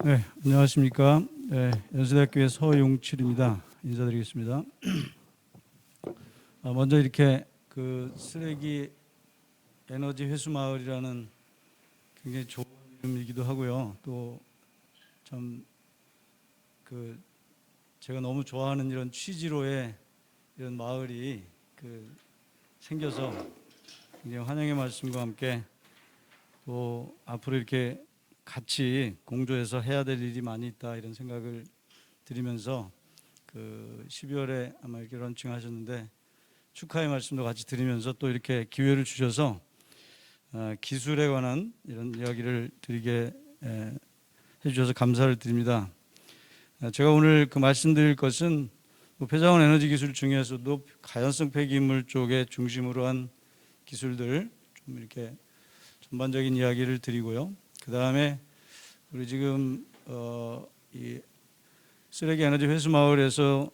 네, 안녕하십니까. 네, 연세대학교의 서용칠입니다. 인사드리겠습니다. 먼저 이렇게 그 쓰레기 에너지 회수 마을이라는 굉장히 좋은 이름이기도 하고요. 또 참 그 제가 너무 좋아하는 이런 취지로의 이런 마을이 생겨서 굉장히 환영의 말씀과 함께 또 앞으로 이렇게 같이 공조해서 해야 될 일이 많이 있다 이런 생각을 드리면서 12월에 아마 이렇게 런칭하셨는데 축하의 말씀도 같이 드리면서 또 이렇게 기회를 주셔서 기술에 관한 이런 이야기를 드리게 해주셔서 감사를 드립니다. 제가 오늘 말씀드릴 것은 폐자원 에너지 기술 중에서도 가연성 폐기물 쪽에 중심으로 한 기술들 좀 이렇게 전반적인 이야기를 드리고요. 그 다음에 우리 지금 이 쓰레기 에너지 회수 마을에서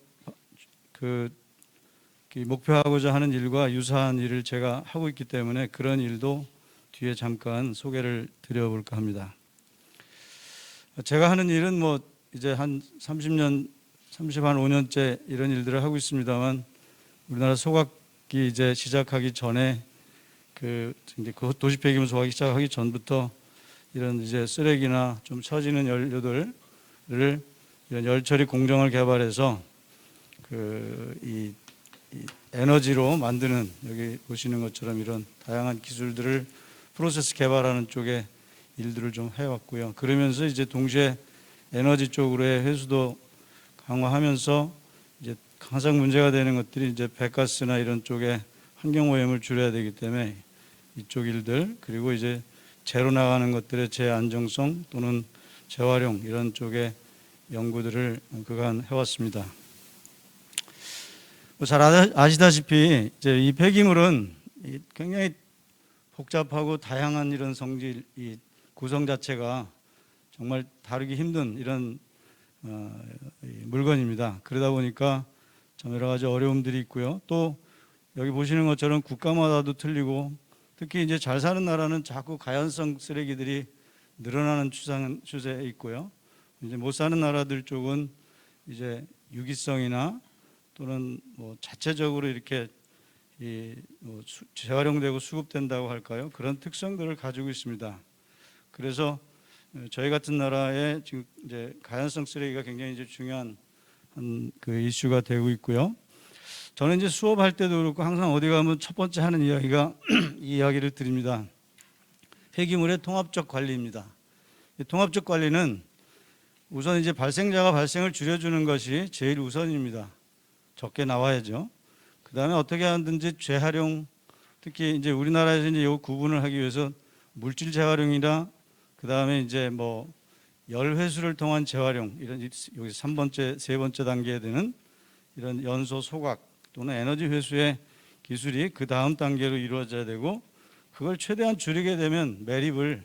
목표하고자 하는 일과 유사한 일을 제가 하고 있기 때문에 그런 일도 뒤에 잠깐 소개를 드려볼까 합니다. 제가 하는 일은 이제 한 30년, 35년째 이런 일들을 하고 있습니다만 우리나라 소각기 이제 시작하기 전에 이제 도시 폐기물 소각기 시작하기 전부터 이런 이제 쓰레기나 좀 처지는 연료들을 이런 열처리 공정을 개발해서 이 에너지로 만드는 여기 보시는 것처럼 이런 다양한 기술들을 프로세스 개발하는 쪽에 일들을 좀 해왔고요. 그러면서 이제 동시에 에너지 쪽으로의 회수도 강화하면서 이제 가장 문제가 되는 것들이 이제 배가스나 이런 쪽에 환경 오염을 줄여야 되기 때문에 이쪽 일들 그리고 이제 재로 나가는 것들의 재안정성 또는 재활용 이런 쪽의 연구들을 그간 해왔습니다. 잘 아시다시피 이제 이 폐기물은 굉장히 복잡하고 다양한 이런 성질, 이 구성 자체가 정말 다루기 힘든 이런 물건입니다. 그러다 보니까 좀 여러 가지 어려움들이 있고요. 또 여기 보시는 것처럼 국가마다도 틀리고 특히 이제 잘 사는 나라는 자꾸 가연성 쓰레기들이 늘어나는 추세에 있고요. 이제 못 사는 나라들 쪽은 이제 유기성이나 또는 자체적으로 이렇게 재활용되고 수급된다고 할까요? 그런 특성들을 가지고 있습니다. 그래서 저희 같은 나라에 지금 이제 가연성 쓰레기가 굉장히 이제 중요한 이슈가 되고 있고요. 저는 이제 수업할 때도 그렇고 항상 어디 가면 첫 번째 하는 이야기가 이 이야기를 드립니다. 폐기물의 통합적 관리입니다. 통합적 관리는 우선 이제 발생자가 발생을 줄여주는 것이 제일 우선입니다. 적게 나와야죠. 그 다음에 어떻게 하든지 재활용, 특히 이제 우리나라에서 이제 이 구분을 하기 위해서 물질 재활용이나 그 다음에 이제 열회수를 통한 재활용 이런 여기 3번째, 3번째 단계에 되는 이런 연소 소각 또는 에너지 회수의 기술이 그 다음 단계로 이루어져야 되고 그걸 최대한 줄이게 되면 매립을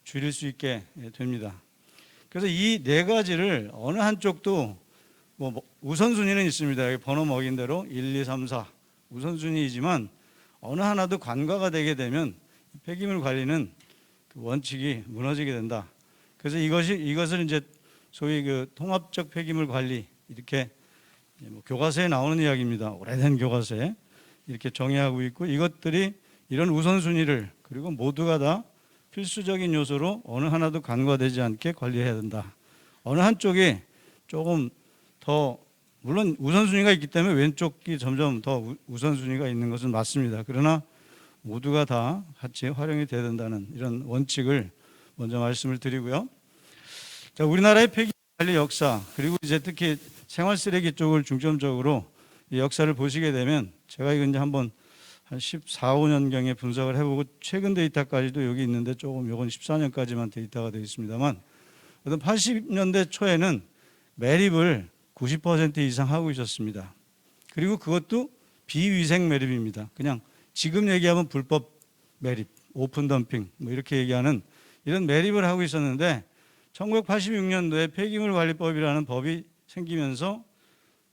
줄일 수 있게 됩니다. 그래서 이 네 가지를 어느 한쪽도 우선순위는 있습니다. 여기 번호 먹인 대로 1, 2, 3, 4 우선순위이지만 어느 하나도 간과가 되게 되면 폐기물 관리는 원칙이 무너지게 된다. 그래서 이것을 이제 소위 통합적 폐기물 관리 이렇게 교과서에 나오는 이야기입니다. 오래된 교과서에 이렇게 정의하고 있고 이것들이 이런 우선순위를 그리고 모두가 다 필수적인 요소로 어느 하나도 간과되지 않게 관리해야 된다. 어느 한쪽이 조금 더 물론 우선순위가 있기 때문에 왼쪽이 점점 더 우선순위가 있는 것은 맞습니다. 그러나 모두가 다 같이 활용이 돼야 된다는 이런 원칙을 먼저 말씀을 드리고요. 자, 우리나라의 폐기물 관리 역사 그리고 이제 특히 생활 쓰레기 쪽을 중점적으로 이 역사를 보시게 되면 제가 이거 이제 한번 한 14, 15년경에 분석을 해보고 최근 데이터까지도 여기 있는데 조금 요건 14년까지만 데이터가 되어 있습니다만 80년대 초에는 매립을 90% 이상 하고 있었습니다. 그리고 그것도 비위생 매립입니다. 그냥 지금 얘기하면 불법 매립, 오픈 덤핑 이렇게 얘기하는 이런 매립을 하고 있었는데 1986년도에 폐기물 관리법이라는 법이 생기면서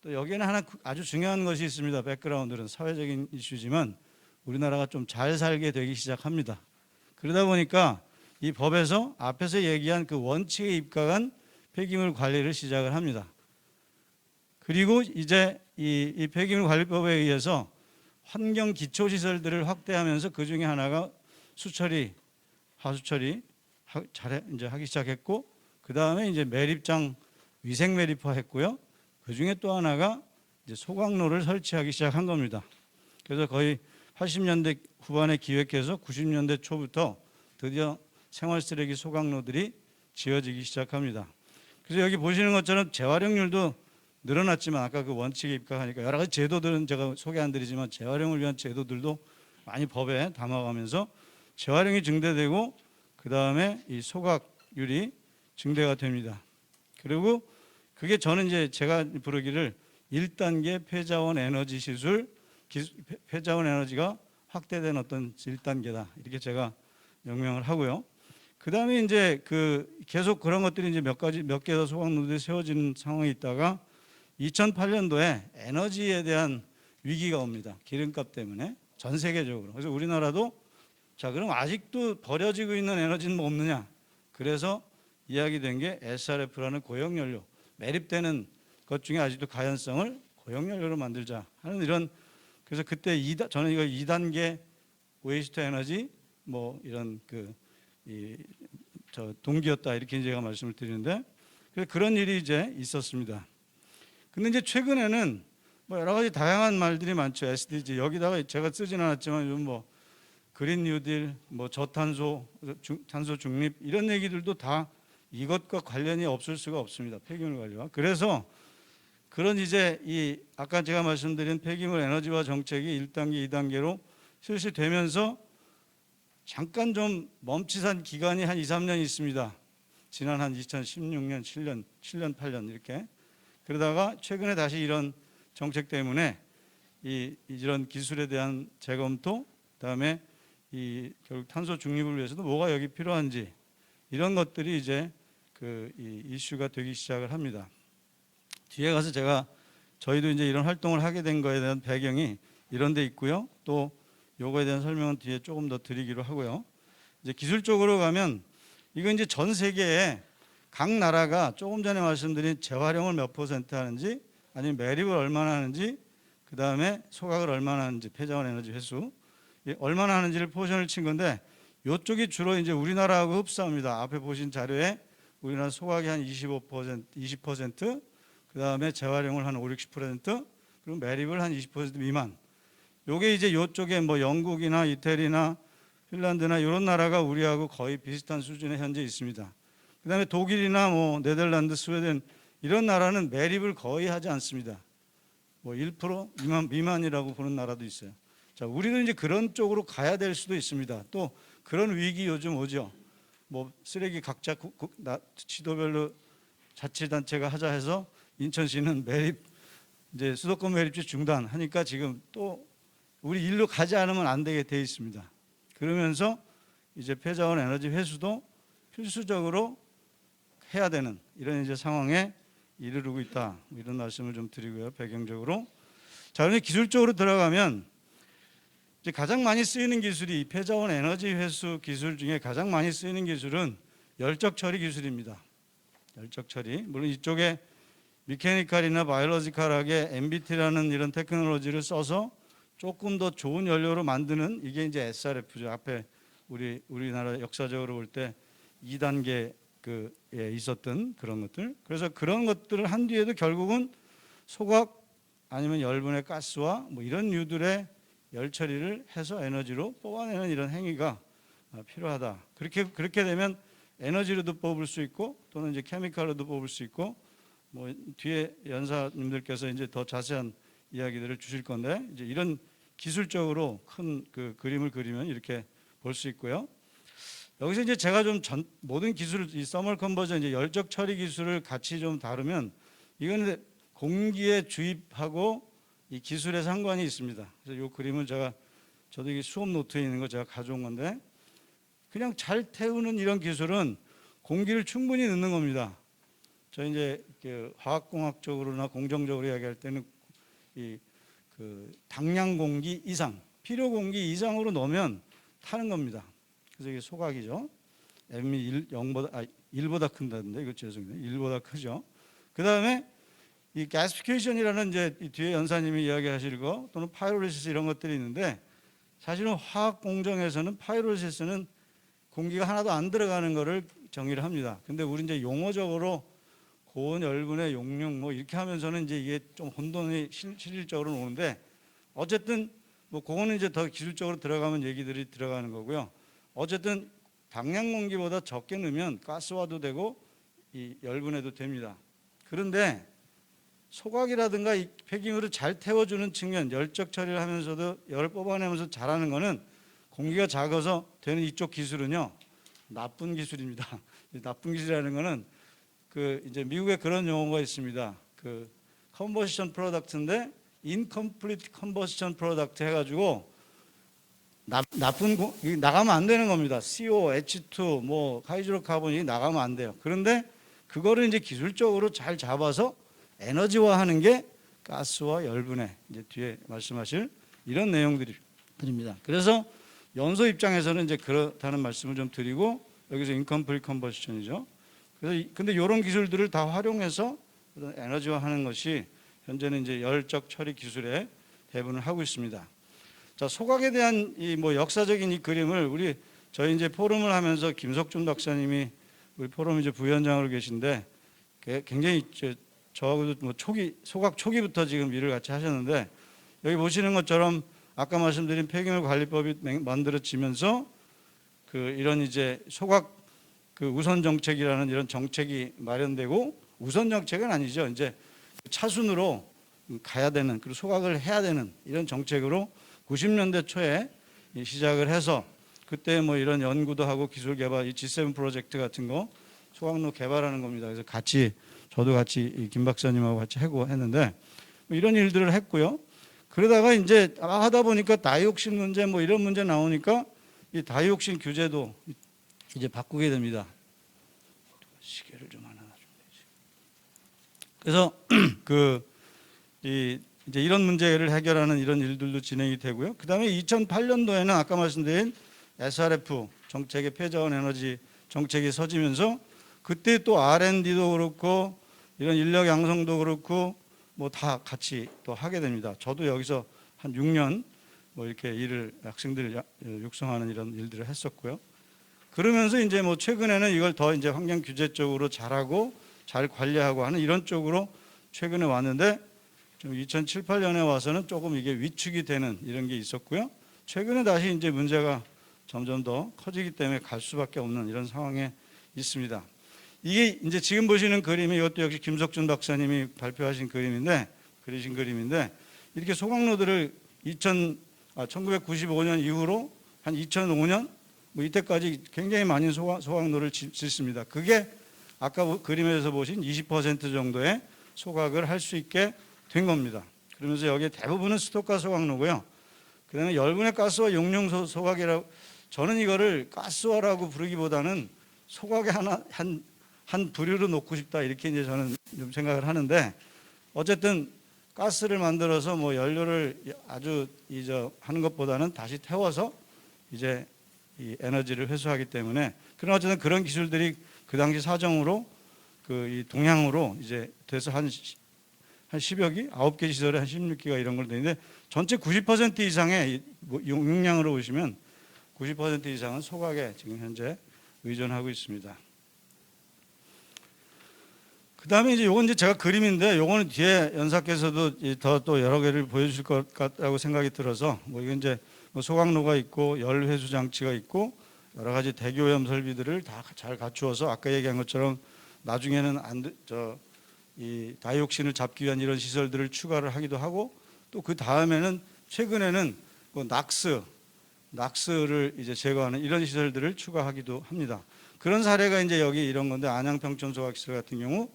또 여기에는 하나 아주 중요한 것이 있습니다. 백그라운드는 사회적인 이슈지만 우리나라가 좀 잘 살게 되기 시작합니다. 그러다 보니까 이 법에서 앞에서 얘기한 그 원칙에 입각한 폐기물 관리를 시작을 합니다. 그리고 이제 이 폐기물 관리법에 의해서 환경 기초 시설들을 확대하면서 그 중에 하나가 수처리, 하수처리 이제 하기 시작했고, 그 다음에 이제 매립장 위생 매립화 했고요. 그 중에 또 하나가 이제 소각로를 설치하기 시작한 겁니다. 그래서 거의 80년대 후반에 기획해서 90년대 초부터 드디어 생활 쓰레기 소각로들이 지어지기 시작합니다. 그래서 여기 보시는 것처럼 재활용률도 늘어났지만 아까 그 원칙에 입각하니까 여러 가지 제도들은 제가 소개 안 드리지만 재활용을 위한 제도들도 많이 법에 담아가면서 재활용이 증대되고 그 다음에 이 소각률이 증대가 됩니다. 그리고 그게 저는 이제 제가 부르기를 1단계 폐자원 에너지 시술, 폐자원 에너지가 확대된 어떤 1단계다 이렇게 제가 명명을 하고요. 그 다음에 이제 그 계속 그런 것들이 이제 몇 개 더 소각로들이 세워지는 상황이 있다가 2008년도에 에너지에 대한 위기가 옵니다. 기름값 때문에 전 세계적으로. 그래서 우리나라도 자 그럼 아직도 버려지고 있는 에너지는 뭐 없느냐? 그래서 이야기된 게 SRF라는 고용연료 매립되는 것 중에 아직도 가연성을 고용연료로 만들자 하는 이런. 그래서 그때 저는 이거 2단계 웨이스트 에너지 뭐 이런 저 동기였다 이렇게 제가 말씀을 드리는데 그런 일이 이제 있었습니다. 근데 이제 최근에는 뭐 여러 가지 다양한 말들이 많죠. SDG 여기다가 제가 쓰진 않았지만 요즘 뭐 그린 뉴딜, 뭐 저탄소, 탄소 중립 이런 얘기들도 다 이것과 관련이 없을 수가 없습니다. 폐기물 관리와. 그래서 그런 이제 이 아까 제가 말씀드린 폐기물 에너지화 정책이 1단계, 2단계로 실시되면서 잠깐 좀 멈칫한 기간이 한 2, 3년 있습니다. 지난 한 2016년, 7년, 8년 이렇게. 그러다가 최근에 다시 이런 정책 때문에 이런 기술에 대한 재검토, 그다음에 결국 탄소 중립을 위해서도 뭐가 여기 필요한지 이런 것들이 이제 이 이슈가 되기 시작을 합니다. 뒤에 가서 저희도 이제 이런 활동을 하게 된 거에 대한 배경이 이런 데 있고요. 또 요거에 대한 설명은 뒤에 조금 더 드리기로 하고요. 이제 기술적으로 가면 이건 이제 전 세계에 각 나라가 조금 전에 말씀드린 재활용을 몇 % 하는지 아니면 매립을 얼마나 하는지 그 다음에 소각을 얼마나 하는지 폐자원 에너지 회수 얼마나 하는지를 포션을 친 건데 이쪽이 주로 이제 우리나라하고 흡사합니다. 앞에 보신 자료에 우리나라 소각이 한 25%, 20%, 그 다음에 재활용을 한 5, 60%, 그리고 매립을 한 20% 미만. 요게 이제 이쪽에 뭐 영국이나 이태리나 핀란드나 이런 나라가 우리하고 거의 비슷한 수준에 현재 있습니다. 그 다음에 독일이나 뭐 네덜란드, 스웨덴 이런 나라는 매립을 거의 하지 않습니다. 뭐 1% 미만이라고 보는 나라도 있어요. 자, 우리는 이제 그런 쪽으로 가야 될 수도 있습니다. 또 그런 위기 요즘 오죠. 뭐 쓰레기 각자 지도별로 자치단체가 하자 해서 인천시는 매립 이제 수도권 매립지 중단하니까 지금 또 우리 일로 가지 않으면 안 되게 돼 있습니다. 그러면서 이제 폐자원 에너지 회수도 필수적으로 해야 되는 이런 이제 상황에 이르르고 있다. 이런 말씀을 좀 드리고요. 배경적으로. 자, 그런데 기술적으로 들어가면 이제 가장 많이 쓰이는 기술이 폐자원 에너지 회수 기술 중에 가장 많이 쓰이는 기술은 열적 처리 기술입니다. 열적 처리. 물론 이쪽에 미케니컬이나 바이올로지컬하게 MBT라는 이런 테크놀로지를 써서 조금 더 좋은 연료로 만드는 이게 이제 SRF죠. 앞에 우리나라 역사적으로 볼 때 2단계 있었던 그런 것들. 그래서 그런 것들을 한 뒤에도 결국은 소각 아니면 열분해 가스와 뭐 이런 류들의 열 처리를 해서 에너지로 뽑아내는 이런 행위가 필요하다. 그렇게 되면 에너지로도 뽑을 수 있고 또는 이제 케미칼로도 뽑을 수 있고 뭐 뒤에 연사님들께서 이제 더 자세한 이야기들을 주실 건데 이제 이런 기술적으로 큰 그림을 그리면 이렇게 볼 수 있고요. 여기서 이제 제가 좀 모든 기술, 이 서멀 컨버전 이제 열적 처리 기술을 같이 좀 다루면 이거는 공기에 주입하고 이 기술에 상관이 있습니다. 그래서 이 그림은 저도 이게 수업 노트에 있는 거 제가 가져온 건데 그냥 잘 태우는 이런 기술은 공기를 충분히 넣는 겁니다. 저 이제 화학공학적으로나 공정적으로 이야기할 때는 당량 공기 이상, 필요 공기 이상으로 넣으면 타는 겁니다. 그래서 이게 소각이죠. m이 1보다 큰다는데 이거 죄송해요. 1보다 크죠. 그 다음에 이 가시피케이션이라는 이제 이 뒤에 연사님이 이야기하실 거 또는 파이로리시스 이런 것들이 있는데 사실은 화학 공정에서는 파이로리시스는 공기가 하나도 안 들어가는 거를 정의를 합니다. 근데 우리 이제 용어적으로 고온 열분의 용융 뭐 이렇게 하면서는 이제 이게 좀 혼돈이 실질적으로 오는데 어쨌든 뭐 그거는 이제 더 기술적으로 들어가면 얘기들이 들어가는 거고요. 어쨌든 방향 공기보다 적게 넣으면 가스화도 되고 이 열분해도 됩니다. 그런데 소각이라든가 이 폐기물을 잘 태워주는 측면, 열적 처리를 하면서도 열을 뽑아내면서 잘하는 거는 공기가 작아서 되는 이쪽 기술은요 나쁜 기술입니다. 나쁜 기술이라는 거는 그 이제 미국에 그런 용어가 있습니다. 그 컨버션 프로덕트인데 incomplete combustion product 해가지고 나쁜 나가면 안 되는 겁니다. CO, H2, 뭐 하이드로카본이 나가면 안 돼요. 그런데 그거를 이제 기술적으로 잘 잡아서 에너지화하는 게 가스와 열분해 이제 뒤에 말씀하실 이런 내용들입니다. 그래서 연소 입장에서는 이제 그렇다는 말씀을 좀 드리고 여기서 incomplete combustion이죠. 그래서 근데 이런 기술들을 다 활용해서 에너지화하는 것이 현재는 이제 열적 처리 기술에 대부분을 하고 있습니다. 자, 소각에 대한 이 뭐 역사적인 이 그림을 저희 이제 포럼을 하면서 김석준 박사님이 우리 포럼 이제 부위원장으로 계신데 굉장히 저하고도 뭐 소각 초기부터 지금 일을 같이 하셨는데 여기 보시는 것처럼 아까 말씀드린 폐기물 관리법이 만들어지면서 그 이런 이제 소각 그 우선 정책이라는 이런 정책이 마련되고 우선 정책은 아니죠. 이제 차순으로 가야 되는 그리고 소각을 해야 되는 이런 정책으로 90년대 초에 시작을 해서 그때 뭐 이런 연구도 하고 기술 개발 이 G7 프로젝트 같은 거 소각로 개발하는 겁니다. 그래서 저도 같이 김 박사님하고 같이 하고 했는데 뭐 이런 일들을 했고요. 그러다가 이제 하다 보니까 다이옥신 문제 뭐 이런 문제 나오니까 이 다이옥신 규제도 이제 바꾸게 됩니다. 시계를 좀 하나 놔주면 되지. 그래서 이제 이런 문제를 해결하는 이런 일들도 진행이 되고요. 그다음에 2008년도에는 아까 말씀드린 SRF 정책의 폐자원 에너지 정책이 서지면서 그때 또 R&D도 그렇고 이런 인력 양성도 그렇고 뭐 다 같이 또 하게 됩니다. 저도 여기서 한 6년 뭐 이렇게 학생들을 육성하는 이런 일들을 했었고요. 그러면서 이제 뭐 최근에는 이걸 더 이제 환경 규제 쪽으로 잘하고 잘 관리하고 하는 이런 쪽으로 최근에 왔는데 좀 2007, 8년에 와서는 조금 이게 위축이 되는 이런 게 있었고요. 최근에 다시 이제 문제가 점점 더 커지기 때문에 갈 수밖에 없는 이런 상황에 있습니다. 이게 이제 지금 보시는 그림이 이것도 역시 김석준 박사님이 발표하신 그리신 그림인데 이렇게 소각로들을 1995년 이후로 한 2005년 뭐 이때까지 굉장히 많은 소각로를 짓습니다. 그게 아까 그림에서 보신 20% 정도의 소각을 할 수 있게 된 겁니다. 그러면서 여기에 대부분은 스토카 소각로고요. 그다음에 열분해 가스와 용융 소각이라고 저는 이거를 가스화라고 부르기보다는 소각의 한 부류로 놓고 싶다 이렇게 이제 저는 좀 생각을 하는데 어쨌든 가스를 만들어서 뭐 연료를 아주 하는 것보다는 다시 태워서 이제 이 에너지를 회수하기 때문에 그런 어쨌든 그런 기술들이 그 당시 사정으로 이 동향으로 이제 돼서 한 10여 기, 9개 시설에 한 16기가 이런 걸 되는데 전체 90% 이상의 용량으로 보시면 90% 이상은 소각에 지금 현재 의존하고 있습니다. 그 다음에 이제 요건 이제 제가 그림인데 요거는 뒤에 연사께서도 더 또 여러 개를 보여주실 것 같다고 생각이 들어서 뭐 이건 이제 소각로가 있고 열 회수 장치가 있고 여러 가지 대교염 설비들을 다 잘 갖추어서 아까 얘기한 것처럼 나중에는 이 다이옥신을 잡기 위한 이런 시설들을 추가를 하기도 하고 또 그 다음에는 최근에는 뭐 낙스를 이제 제거하는 이런 시설들을 추가하기도 합니다. 그런 사례가 이제 여기 이런 건데 안양평촌 소각시설 같은 경우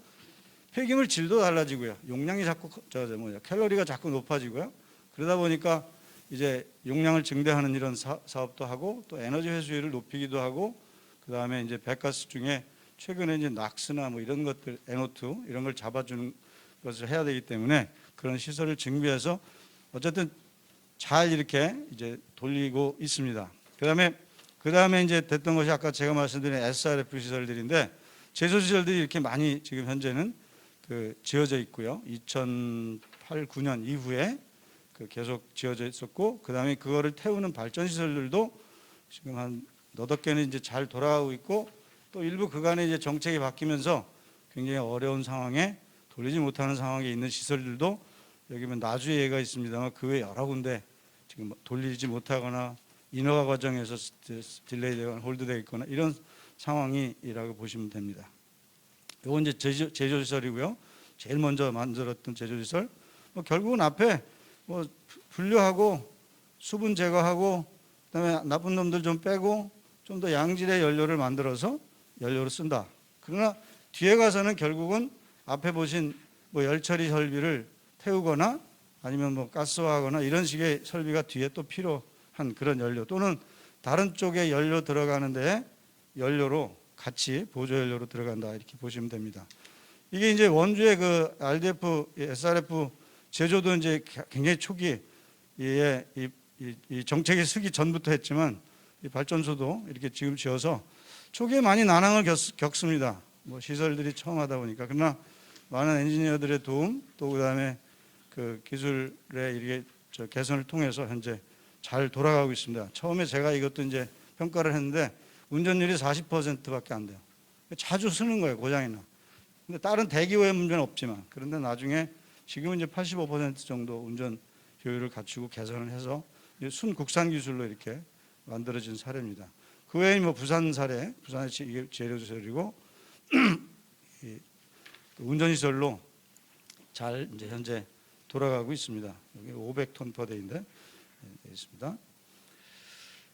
폐기물 질도 달라지고요. 용량이 자꾸 캘로리가 자꾸 높아지고요. 그러다 보니까 이제 용량을 증대하는 이런 사업도 하고 또 에너지 회수율을 높이기도 하고 그 다음에 이제 배가스 중에 최근에 이제 낙스나 뭐 이런 것들 NO2 이런 걸 잡아주는 것을 해야 되기 때문에 그런 시설을 증비해서 어쨌든 잘 이렇게 이제 돌리고 있습니다. 그 다음에 그 다음에 이제 됐던 것이 아까 제가 말씀드린 SRF 시설들인데 제조 시설들이 이렇게 많이 지금 현재는 그 지어져 있고요. 2008, 9년 이후에 그 계속 지어져 있었고, 그 다음에 그거를 태우는 발전 시설들도 지금 한 너댓 개는 이제 잘 돌아가고 있고, 또 일부 그간에 이제 정책이 바뀌면서 굉장히 어려운 상황에 돌리지 못하는 상황에 있는 시설들도 여기 보면 나주에가 있습니다만 그 외 여러 군데 지금 돌리지 못하거나 인허가 과정에서 딜레이되거나 홀드되어 있거나 이런 상황이라고 보시면 됩니다. 이건 이제 제조시설이고요. 제일 먼저 만들었던 제조시설. 결국은 앞에 분류하고 수분 제거하고 그다음에 나쁜 놈들 좀 빼고 좀 더 양질의 연료를 만들어서 연료로 쓴다. 그러나 뒤에 가서는 결국은 앞에 보신 열처리 설비를 태우거나 아니면 가스화하거나 이런 식의 설비가 뒤에 또 필요한 그런 연료 또는 다른 쪽에 연료 들어가는데 연료로 같이 보조 연료로 들어간다 이렇게 보시면 됩니다. 이게 이제 원주의 그 RDF, SRF 제조도 이제 굉장히 초기에 이 정책이 서기 전부터 했지만 이 발전소도 이렇게 지금 지어서 초기에 많이 난항을 겪습니다. 시설들이 처음 하다 보니까. 그러나 많은 엔지니어들의 도움 또 그다음에 그 기술의 이게 개선을 통해서 현재 잘 돌아가고 있습니다. 처음에 제가 이것도 이제 평가를 했는데 운전율이 40%밖에 안 돼요. 자주 쓰는 거예요, 고장이나. 근데 다른 대기오염 문제는 없지만 그런데 나중에 지금은 이제 85% 정도 운전 효율을 갖추고 개선을 해서 순국산 기술로 이렇게 만들어진 사례입니다. 그 외에 부산 사례, 부산의 이게 재료시설이고 운전시설로 잘 이제 현재 돌아가고 있습니다. 여기 500톤 per day인데 있습니다.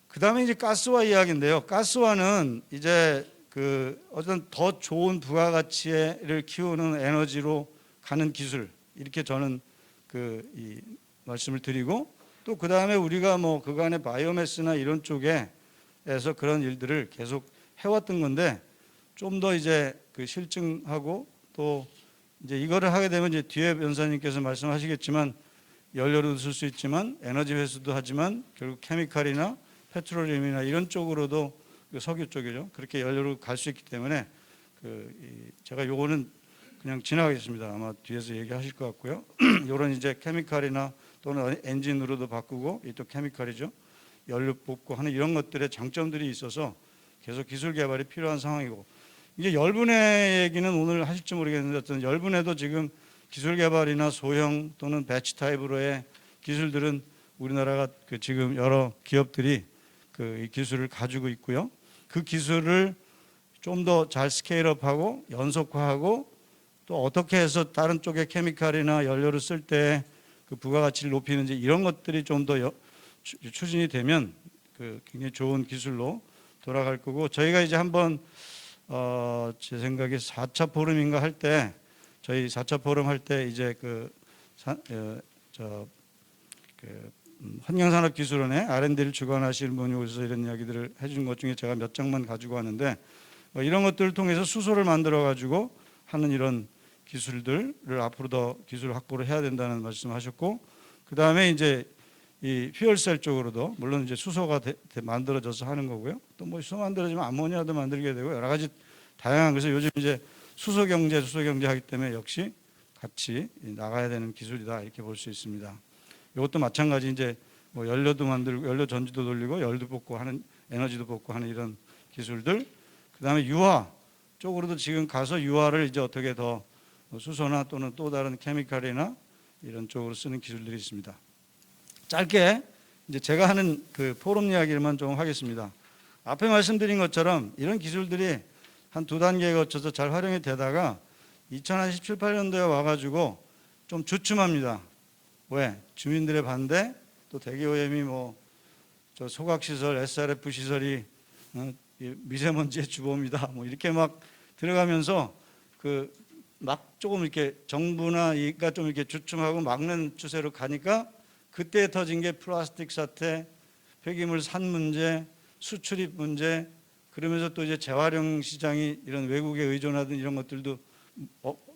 그 다음에 이제 가스화 이야기인데요. 가스화는 이제 그 어떤 더 좋은 부가가치를 키우는 에너지로 가는 기술 이렇게 저는 이 말씀을 드리고 또 그 다음에 우리가 그간의 바이오매스나 이런 쪽에서 그런 일들을 계속 해왔던 건데 좀 더 이제 그 실증하고 또 이제 이거를 하게 되면 이제 뒤에 변사님께서 말씀하시겠지만 연료로도 쓸 수 있지만 에너지 회수도 하지만 결국 케미칼이나 페트롤리움이나 이런 쪽으로도 석유 쪽이죠. 그렇게 연료로 갈 수 있기 때문에 제가 요거는 그냥 지나가겠습니다. 아마 뒤에서 얘기하실 것 같고요. 요런 이제 케미칼이나 또는 엔진으로도 바꾸고 이 또 케미칼이죠. 연료 뽑고 하는 이런 것들의 장점들이 있어서 계속 기술 개발이 필요한 상황이고 이제 열분해 얘기는 오늘 하실지 모르겠는데 어떤 열분해도 지금 기술 개발이나 소형 또는 배치 타입으로의 기술들은 우리나라가 지금 여러 기업들이 이 기술을 가지고 있고요. 그 기술을 좀 더 잘 스케일업하고 연속화하고 또 어떻게 해서 다른 쪽의 케미칼이나 연료를 쓸 때 그 부가가치를 높이는지 이런 것들이 좀 더 추진이 되면 굉장히 좋은 기술로 돌아갈 거고 저희가 이제 한번 제 생각에 4차 포럼인가 할 때 저희 4차 포럼 할 때 이제 환경산업기술원의 R&D를 주관하시는 분이 오셔서 이런 이야기들을 해준 것 중에 제가 몇 장만 가지고 왔는데 이런 것들을 통해서 수소를 만들어 가지고 하는 이런 기술들을 앞으로 더 기술 확보를 해야 된다는 말씀하셨고 그 다음에 이제 이 퓨얼셀 쪽으로도 물론 이제 수소가 만들어져서 하는 거고요. 또 수소 만들어지면 암모니아도 만들게 되고 여러 가지 다양한 그래서 요즘 이제 수소 경제 하기 때문에 역시 같이 나가야 되는 기술이다 이렇게 볼 수 있습니다. 이것도 마찬가지 이제 연료도 만들고 연료 전지도 돌리고 열도 뽑고 하는 에너지도 뽑고 하는 이런 기술들. 그다음에 유화 쪽으로도 지금 가서 유화를 이제 어떻게 더 수소나 또는 또 다른 케미칼이나 이런 쪽으로 쓰는 기술들이 있습니다. 짧게 이제 제가 하는 그 포럼 이야기만 좀 하겠습니다. 앞에 말씀드린 것처럼 이런 기술들이 한 두 단계에 거쳐서 잘 활용이 되다가 2017, 18년도에 와가지고 좀 주춤합니다. 왜? 주민들의 반대, 또 대기오염이 저 소각시설, SRF 시설이 미세먼지의 주범이다. 이렇게 막 들어가면서 막 조금 이렇게 정부나 이가 좀 이렇게 주춤하고 막는 추세로 가니까 그때 터진 게 플라스틱 사태, 폐기물 산 문제, 수출입 문제, 그러면서 또 이제 재활용 시장이 이런 외국에 의존하던 이런 것들도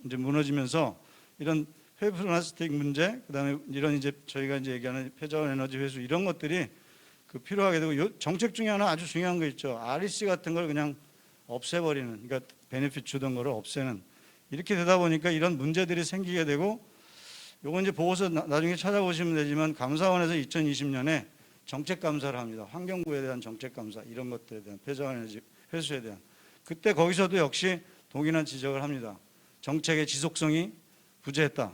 이제 무너지면서 이런 폐플라스틱 문제, 그다음에 이런 이제 저희가 이제 얘기하는 폐자원 에너지 회수 이런 것들이 필요하게 되고 정책 중에 하나 아주 중요한 거 있죠. REC 같은 걸 그냥 없애버리는, 그러니까 베네핏 주던 거를 없애는, 이렇게 되다 보니까 이런 문제들이 생기게 되고, 요건 이제 보고서 나중에 찾아보시면 되지만 감사원에서 2020년에 정책 감사를 합니다. 환경부에 대한 정책 감사, 이런 것들에 대한 폐자원에너지 회수에 대한, 그때 거기서도 역시 동일한 지적을 합니다. 정책의 지속성이 부재했다.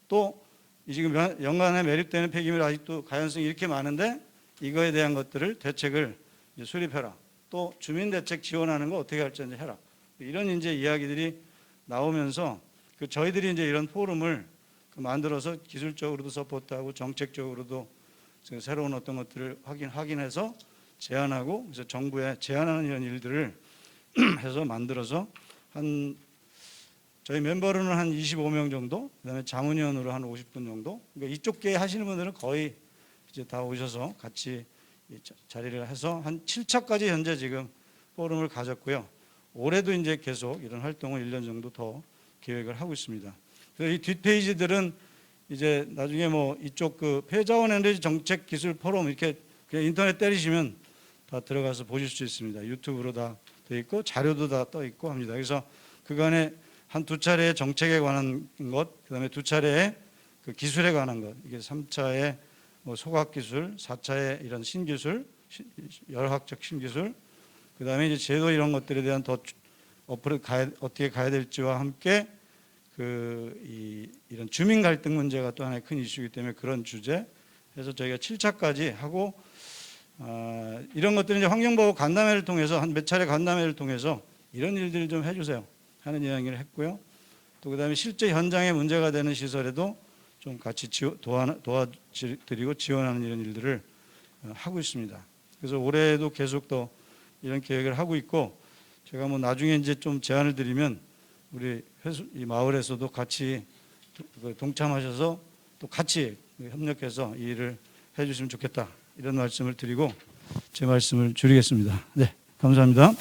또 지금 연간에 매립되는 폐기물 아직도 가연성이 이렇게 많은데 이거에 대한 것들을 대책을 이제 수립해라. 또 주민대책 지원하는 거 어떻게 할지 이제 해라. 이런 이제 이야기들이 나오면서 저희들이 이제 이런 포럼을 만들어서 기술적으로도 서포트하고 정책적으로도 새로운 어떤 것들을 확인해서 제안하고, 그래서 정부에 제안하는 이런 일들을 해서 만들어서 저희 멤버로는 한 25명 정도, 그다음에 자문위원으로 한 50분 정도. 그러니까 이쪽 계 하시는 분들은 거의 이제 다 오셔서 같이 자리를 해서 한 7차까지 현재 지금 포럼을 가졌고요. 올해도 이제 계속 이런 활동을 1년 정도 더 계획을 하고 있습니다. 그래서 이 뒷페이지들은 이제 나중에 뭐 이쪽 폐자원 에너지 정책 기술 포럼 이렇게 그냥 인터넷 때리시면 다 들어가서 보실 수 있습니다. 유튜브로 다 돼 있고 자료도 다 떠 있고 합니다. 그래서 그간에 한 두 차례의 정책에 관한 것, 그다음에 두 차례의 기술에 관한 것, 이게 3차의 뭐 소각 기술, 4차의 이런 신기술, 열학적 신기술, 그다음에 이제 제도 이런 것들에 대한 더 어떻게 가야 될지와 함께 이런 주민 갈등 문제가 또 하나의 큰 이슈이기 때문에 그런 주제 해서 저희가 7차까지 하고, 이런 것들은 이제 환경보호 간담회를 통해서 한 몇 차례 간담회를 통해서 이런 일들을 좀 해주세요 하는 이야기를 했고요. 또 그다음에 실제 현장에 문제가 되는 시설에도 좀 같이 도와드리고 지원하는 이런 일들을 하고 있습니다. 그래서 올해도 계속 또 이런 계획을 하고 있고, 제가 뭐 나중에 이제 좀 제안을 드리면 우리 이 마을에서도 같이 동참하셔서 또 같이 협력해서 이 일을 해주시면 좋겠다, 이런 말씀을 드리고 제 말씀을 줄이겠습니다. 네, 감사합니다.